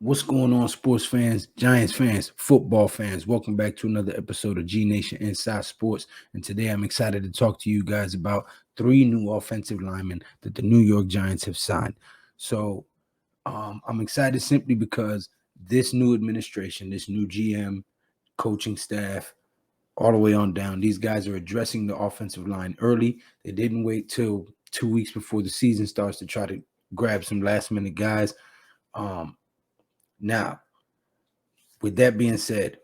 What's going on, sports fans, Giants fans, football fans? Welcome back to another episode of G Nation Inside Sports. And today I'm excited to talk to you guys about three new offensive linemen that the New York Giants have signed. So I'm excited simply because this new administration, this new GM, coaching staff, all the way on down, these guys are addressing the offensive line early. They didn't wait till 2 weeks before the season starts to try to grab some last minute guys. Now, with that being said,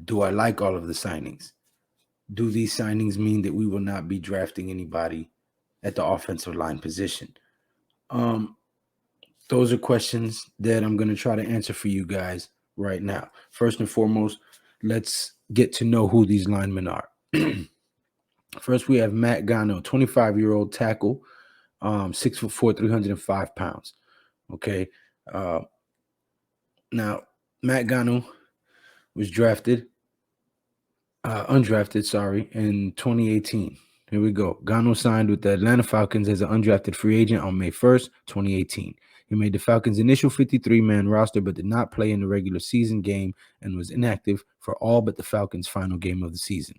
do I like all of the signings? Do these signings mean that we will not be drafting anybody at the offensive line position? Those are questions that I'm going to try to answer for you guys right now. First and foremost, let's get to know who these linemen are. First, we have Matt Gano, 25-year-old tackle, 6'4", 305 pounds. Okay. Now, Matt Gano was undrafted, in 2018. Here we go. Gano signed with the Atlanta Falcons as an undrafted free agent on May 1st, 2018. He made the Falcons' initial 53-man roster but did not play in the regular season game and was inactive for all but the Falcons' final game of the season.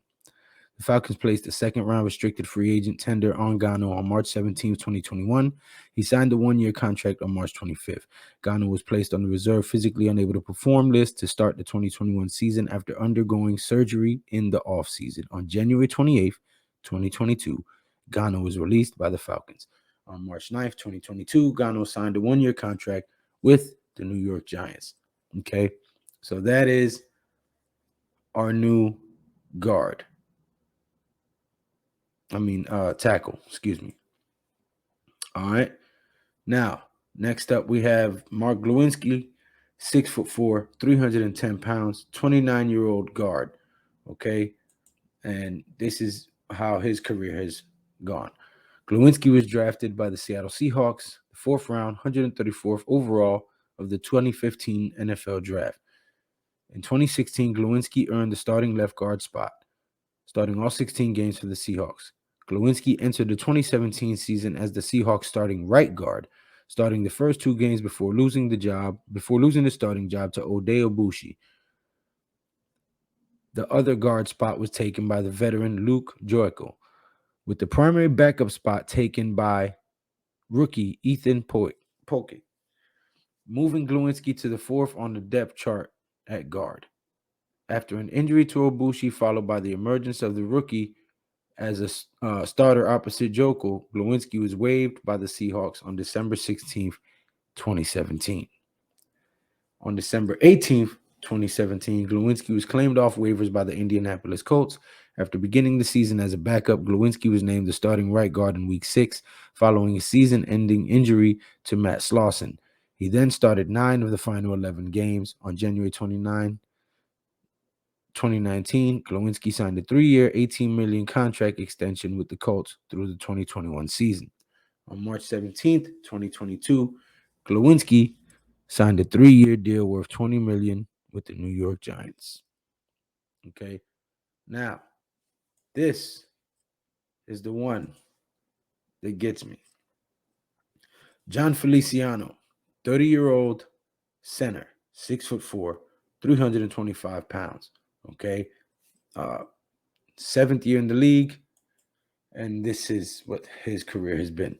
The Falcons placed a second-round restricted free agent tender on Gano on March 17, 2021. He signed a one-year contract on March 25th. Gano was placed on the reserve physically unable to perform list to start the 2021 season after undergoing surgery in the offseason. On January 28th, 2022, Gano was released by the Falcons. On March 9th, 2022, Gano signed a one-year contract with the New York Giants. Okay, so that is our new guard. Tackle, excuse me. All right. Now, next up, we have Mark Lewinsky, 6'4", 310 pounds, 29-year-old guard. Okay. And this is how his career has gone. Lewinsky was drafted by the Seattle Seahawks, the 4th round, 134th overall of the 2015 NFL Draft. In 2016, Lewinsky earned the starting left guard spot, starting all 16 games for the Seahawks. Lewinsky entered the 2017 season as the Seahawks starting right guard, starting the first 2 games before losing the starting job to Ode Obushi. The other guard spot was taken by the veteran Luke Joeckel, with the primary backup spot taken by rookie Ethan Pokey, moving Lewinsky to the 4th on the depth chart at guard. After an injury to Obushi, followed by the emergence of the rookie as a starter opposite Joeckel, Lewinsky was waived by the Seahawks on December 16th, 2017. On December 18th, 2017, Lewinsky was claimed off waivers by the Indianapolis Colts. After beginning the season as a backup, Lewinsky was named the starting right guard in Week 6, following a season-ending injury to Matt Slauson. He then started 9 of the final 11 games. On January 29, 2019, Lewinsky signed a 3-year, $18 million contract extension with the Colts through the 2021 season. On March 17th, 2022, Lewinsky signed a 3-year deal worth $20 million with the New York Giants. Okay, now this is the one that gets me. John Feliciano, 30-year-old center, 6'4", 325 pounds. Okay, 7th year in the league, and this is what his career has been.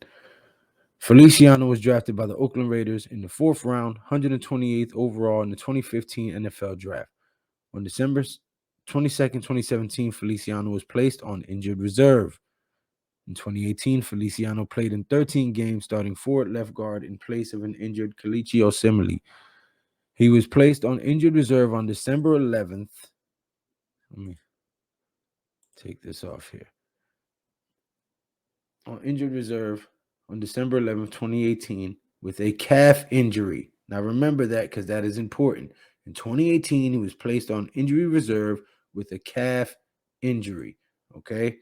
Feliciano was drafted by the Oakland Raiders in the 4th round, 128th overall in the 2015 NFL Draft. On December 22nd, 2017, Feliciano was placed on injured reserve. In 2018, Feliciano played in 13 games, starting 4 at left guard in place of an injured Kelechi Osemele. He was placed on injured reserve on December 11th. Let me take this off here. On injured reserve on December 11th, 2018, with a calf injury. Now remember that, because that is important. In 2018, he was placed on injury reserve with a calf injury. Okay.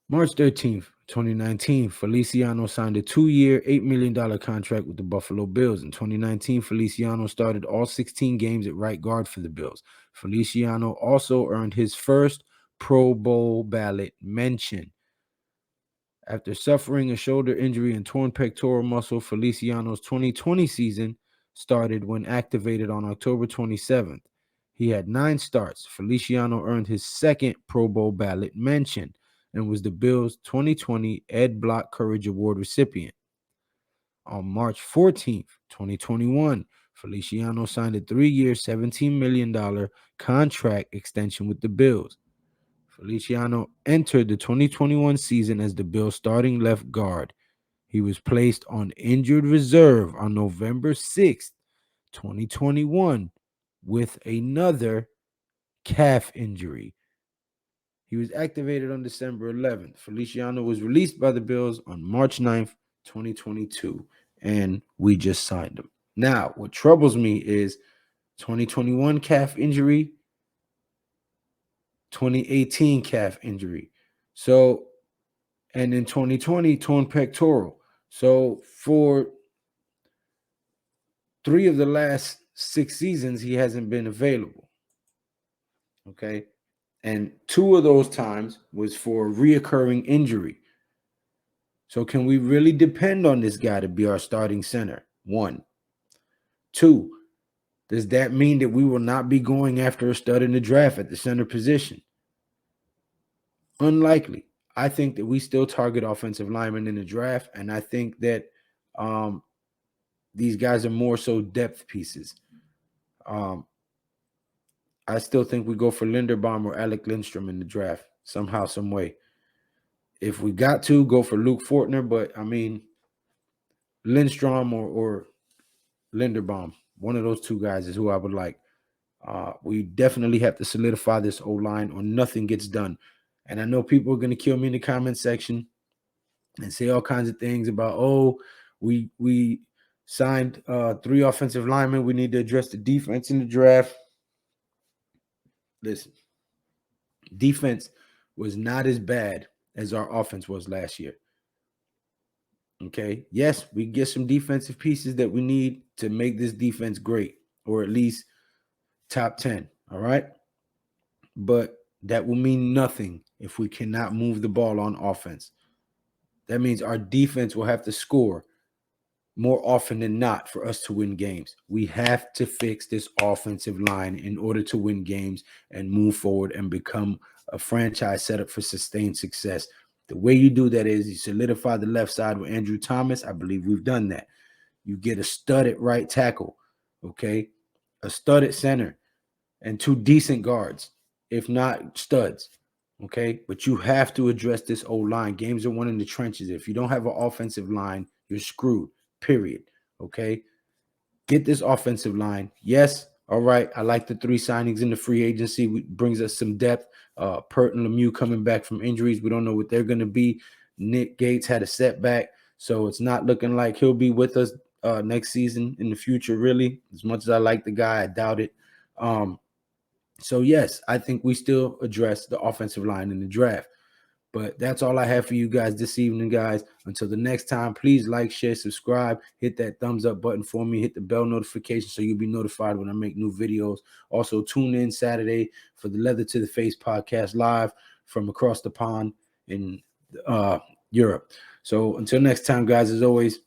March 13th, 2019, Feliciano signed a 2-year, $8 million contract with the Buffalo Bills. In 2019, Feliciano started all 16 games at right guard for the Bills. Feliciano also earned his first Pro Bowl ballot mention. After suffering a shoulder injury and torn pectoral muscle, Feliciano's 2020 season started when activated on October 27th. He had 9 starts. Feliciano earned his second Pro Bowl ballot mention and was the Bills' 2020 Ed Block Courage Award recipient. On March 14th, 2021, Feliciano signed a 3-year, $17 million contract extension with the Bills. Feliciano entered the 2021 season as the Bills' starting left guard. He was placed on injured reserve on November 6th, 2021, with another calf injury. He was activated on December 11th. Feliciano was released by the Bills on March 9th, 2022, and we just signed him. Now, what troubles me is 2021 calf injury, 2018 calf injury. So, and in 2020, torn pectoral. So, for 3 of the last 6 seasons, he hasn't been available. Okay. And 2 of those times was for reoccurring injury. So can we really depend on this guy to be our starting center? 1. 2, does that mean that we will not be going after a stud in the draft at the center position? Unlikely. I think that we still target offensive linemen in the draft, and I think that these guys are more so depth pieces. I still think we go for Linderbaum or Alec Lindstrom in the draft somehow, some way. If we got to, go for Luke Fortner, but I mean, Lindstrom or Linderbaum, one of those 2 guys is who I would like. We definitely have to solidify this O-line or nothing gets done. And I know people are going to kill me in the comment section and say all kinds of things about, oh, we signed 3 offensive linemen. We need to address the defense in the draft. Listen, defense was not as bad as our offense was last year. Okay. Yes, we get some defensive pieces that we need to make this defense great, or at least top 10. All right. But that will mean nothing if we cannot move the ball on offense. That means our defense will have to score more often than not for us to win games. We have to fix this offensive line in order to win games and move forward and become a franchise set up for sustained success. The way you do that is you solidify the left side with Andrew Thomas. I believe we've done that. You get a stud at right tackle, okay? A stud at center, and 2 decent guards, if not studs, okay? But you have to address this O-line. Games are won in the trenches. If you don't have an offensive line, you're screwed. Period. Okay. Get this offensive line. Yes. All right. I like the 3 signings in the free agency. Brings us some depth. Pert and Lemieux coming back from injuries. We don't know what they're going to be. Nick Gates had a setback, so it's not looking like he'll be with us next season in the future, really. As much as I like the guy, I doubt it. So, yes, I think we still address the offensive line in the draft. But that's all I have for you guys this evening, guys. Until the next time, please like, share, subscribe. Hit that thumbs up button for me. Hit the bell notification so you'll be notified when I make new videos. Also, tune in Saturday for the Leather to the Face podcast live from across the pond in Europe. So until next time, guys, as always,